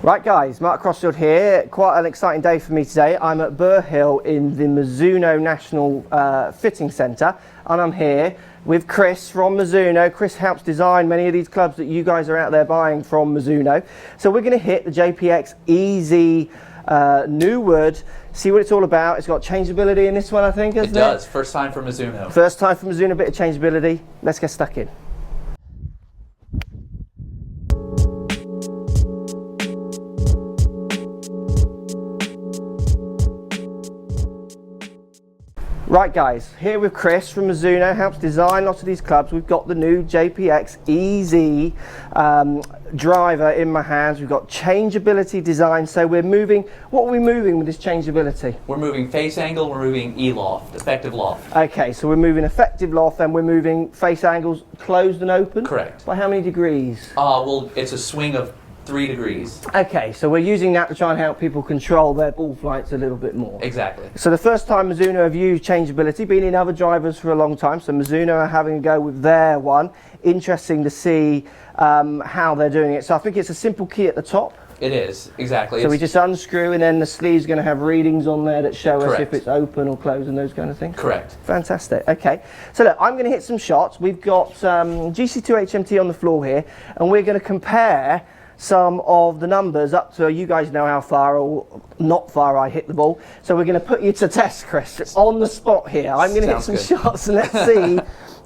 Right guys, Mark Crossfield here. Quite an exciting day for me today. I'm at Burr Hill in the Mizuno National Fitting Centre, and I'm here with Chris from Mizuno. Chris helps design many of these clubs that you guys are out there buying from Mizuno. So we're going to hit the JPX EZ new wood, see what it's all about. It's got changeability in this one, I think, isn't it? It does. First time for Mizuno. First time for Mizuno, a bit of changeability. Let's get stuck in. Right guys, here with Chris from Mizuno, helps design lots of these clubs. We've got the new JPX EZ driver in my hands. We've got changeability design, so we're moving, what are we moving with this changeability? We're moving face angle, we're moving E-loft, effective loft. Okay, so we're moving effective loft and we're moving face angles closed and open? Correct. By how many degrees? Well, it's a swing of 3 degrees. Okay, so we're using that to try and help people control their ball flights a little bit more. Exactly. So the first time Mizuno have used changeability, been in other drivers for a long time, so Mizuno are having a go with their one. Interesting to see how they're doing it. So I think it's a simple key at the top. It is, exactly. So we just unscrew, and then the sleeve's going to have readings on there that show us if Correct. it's open or closed and those kind of things? Correct. Fantastic. Okay, so look, I'm going to hit some shots. We've got GC2 HMT on the floor here, and we're going to compare some of the numbers up to, you guys know how far or not far I hit the ball. So we're going to put you to test, Chris, on the spot here. I'm going to hit some shots and let's see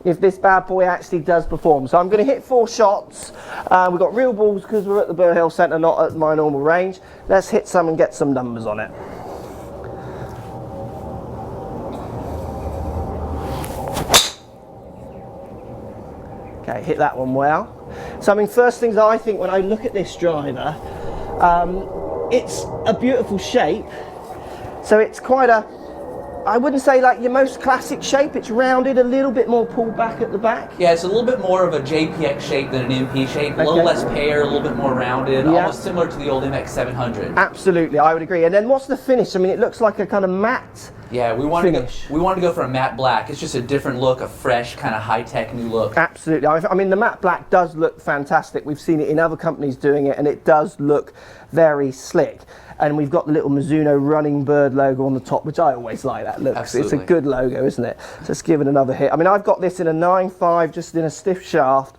if this bad boy actually does perform. So I'm going to hit 4 shots. We've got real balls because we're at the Burr Hill Centre, not at my normal range. Let's hit some and get some numbers on it. Okay, hit that one well. So I mean, first things I think when I look at this driver, it's a beautiful shape. So it's quite a, I wouldn't say like your most classic shape. It's rounded, a little bit more pulled back at the back. Yeah, it's a little bit more of a JPX shape than an MP shape. A little less pear, a little bit more rounded, almost similar to the old MX 700. Absolutely, I would agree. And then what's the finish? I mean, it looks like a kind of matte. Yeah, we wanted to go for a matte black. It's just a different look, a fresh, kind of high-tech new look. Absolutely. I mean, the matte black does look fantastic. We've seen it in other companies doing it, and it does look very slick. And we've got the little Mizuno running bird logo on the top, which I always like that look. Absolutely. It's a good logo, isn't it? So let's give it another hit. I mean, I've got this in a 9.5, just in a stiff shaft,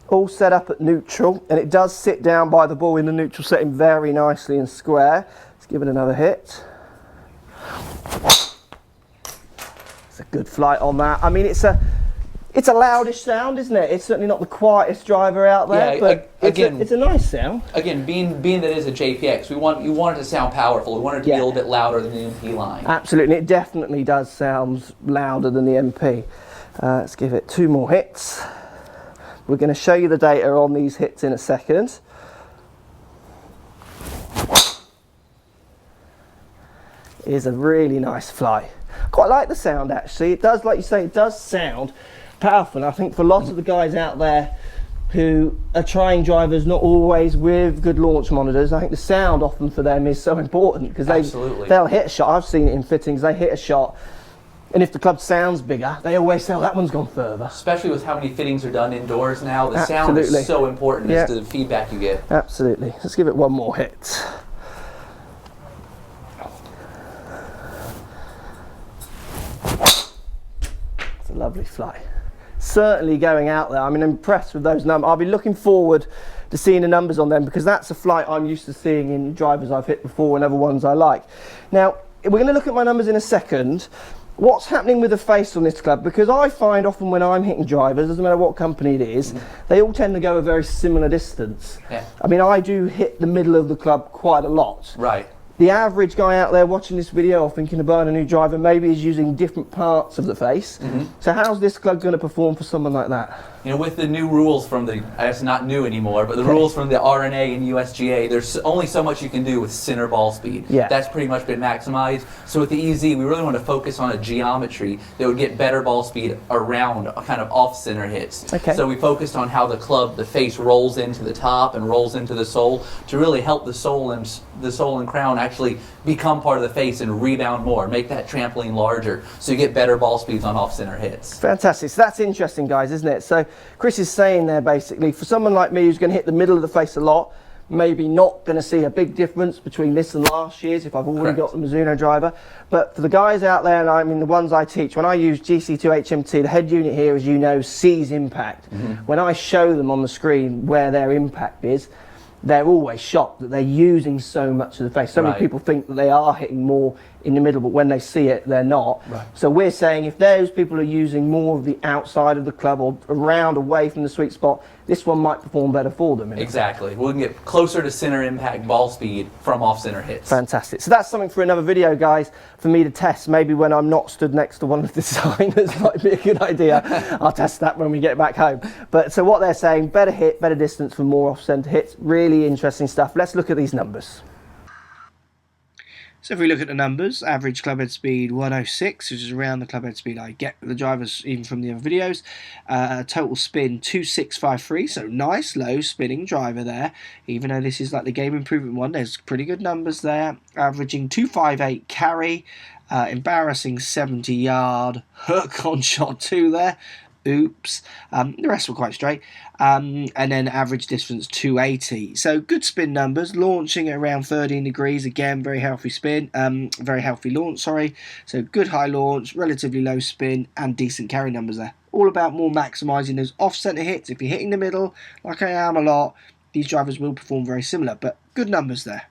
all set up at neutral, and it does sit down by the ball in the neutral setting very nicely and square. Let's give it another hit. It's a good flight on that. I mean, it's a loudish sound, isn't it? It's certainly not the quietest driver out there, but it's a nice sound. Again, being that it is a JPX, you want it to sound powerful. We want it to be a little bit louder than the MP line. Absolutely, it definitely does sound louder than the MP. Let's give it 2 more hits. We're going to show you the data on these hits in a second. It is a really nice fly. Quite like the sound actually. It does, like you say, it does sound powerful. And I think for lots of the guys out there who are trying drivers not always with good launch monitors, I think the sound often for them is so important because they'll hit a shot. I've seen it in fittings, they hit a shot, and if the club sounds bigger, they always say, oh, that one's gone further. Especially with how many fittings are done indoors now, the sound is so important as to the feedback you get. Absolutely. Let's give it 1 more hit. It's a lovely fly. Certainly going out there, I mean, I'm impressed with those numbers. I'll be looking forward to seeing the numbers on them because that's a flight I'm used to seeing in drivers I've hit before and other ones I like. Now, we're going to look at my numbers in a second. What's happening with the face on this club? Because I find often when I'm hitting drivers, doesn't matter what company it is, they all tend to go a very similar distance. Yeah. I mean, I do hit the middle of the club quite a lot. Right. The average guy out there watching this video or thinking of buying a new driver maybe is using different parts of the face. So how's this club going to perform for someone like that? You know, with the new rules from the, it's not new anymore, but the rules from the RNA and USGA, there's only so much you can do with center ball speed. Yeah. That's pretty much been maximized. So with the EZ, we really want to focus on a geometry that would get better ball speed around kind of off-center hits. Okay. So we focused on how the face rolls into the top and rolls into the sole to really help the sole and crown actually become part of the face and rebound more, make that trampoline larger, so you get better ball speeds on off-center hits. Fantastic. So that's interesting, guys, isn't it? So Chris is saying there basically, for someone like me who's going to hit the middle of the face a lot, maybe not going to see a big difference between this and last year's if I've already got the Mizuno driver. But for the guys out there, and I mean the ones I teach, when I use GC2 HMT, the head unit here, as you know, sees impact. When I show them on the screen where their impact is, they're always shocked that they're using so much of the face. So many people think that they are hitting more in the middle, but when they see it, they're not. So we're saying if those people are using more of the outside of the club or around, away from the sweet spot, this one might perform better for them. Exactly. We can get closer to center impact ball speed from off-center hits. Fantastic. So that's something for another video, guys, for me to test. Maybe when I'm not stood next to one of the designers might be a good idea. I'll test that when we get back home. But so what they're saying, better hit, better distance for more off-center hits. Really interesting stuff. Let's look at these numbers. So if we look at the numbers, average clubhead speed 106, which is around the clubhead speed I get with the drivers even from the other videos. Total spin 2653, so nice low spinning driver there. Even though this is like the game improvement one, there's pretty good numbers there. Averaging 258 carry, embarrassing 70 yard hook on shot 2 there. Oops. The rest were quite straight. And then average distance 280. So good spin numbers, launching at around 13 degrees. Again, very healthy spin, very healthy launch, sorry. So good high launch, relatively low spin, and decent carry numbers there. All about more maximising those off-centre hits. If you're hitting the middle, like I am a lot, these drivers will perform very similar, but good numbers there.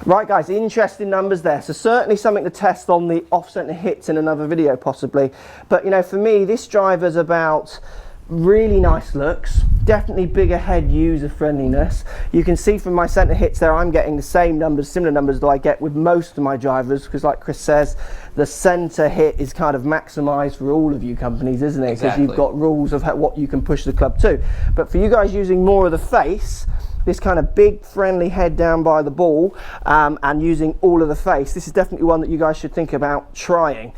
Right guys, interesting numbers there. So certainly something to test on the off-centre hits in another video possibly. But you know, for me, this driver's about really nice looks, definitely bigger head user friendliness. You can see from my centre hits there, I'm getting the same numbers, similar numbers that I get with most of my drivers, because like Chris says, the centre hit is kind of maximised for all of you companies, isn't it? Because you've got rules of what you can push the club to. But for you guys using more of the face, this kind of big friendly head down by the ball, and using all of the face, this is definitely one that you guys should think about trying.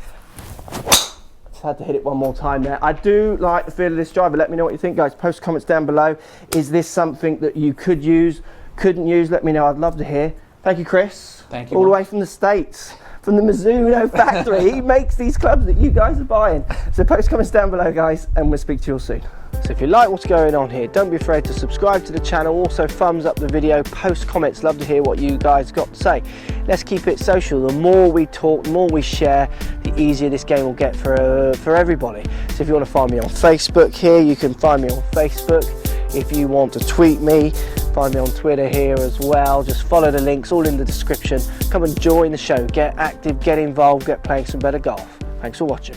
Just had to hit it one more time there. I do like the feel of this driver. Let me know what you think, guys. Post comments down below. Is this something that you could use, couldn't use? Let me know. I'd love to hear. Thank you, Chris. Thank you. All the way from the States, from the Mizuno factory. He makes these clubs that you guys are buying. So post comments down below, guys, and we'll speak to you all soon. So if you like what's going on here, don't be afraid to subscribe to the channel. Also thumbs up the video, post comments, love to hear what you guys got to say. Let's keep it social. The more we talk, the more we share, the easier this game will get for everybody. So if you want to find me on Facebook here, you can find me on Facebook. If you want to tweet me, find me on Twitter here as well. Just follow the links, all in the description. Come and join the show, get active, get involved, get playing some better golf. Thanks for watching.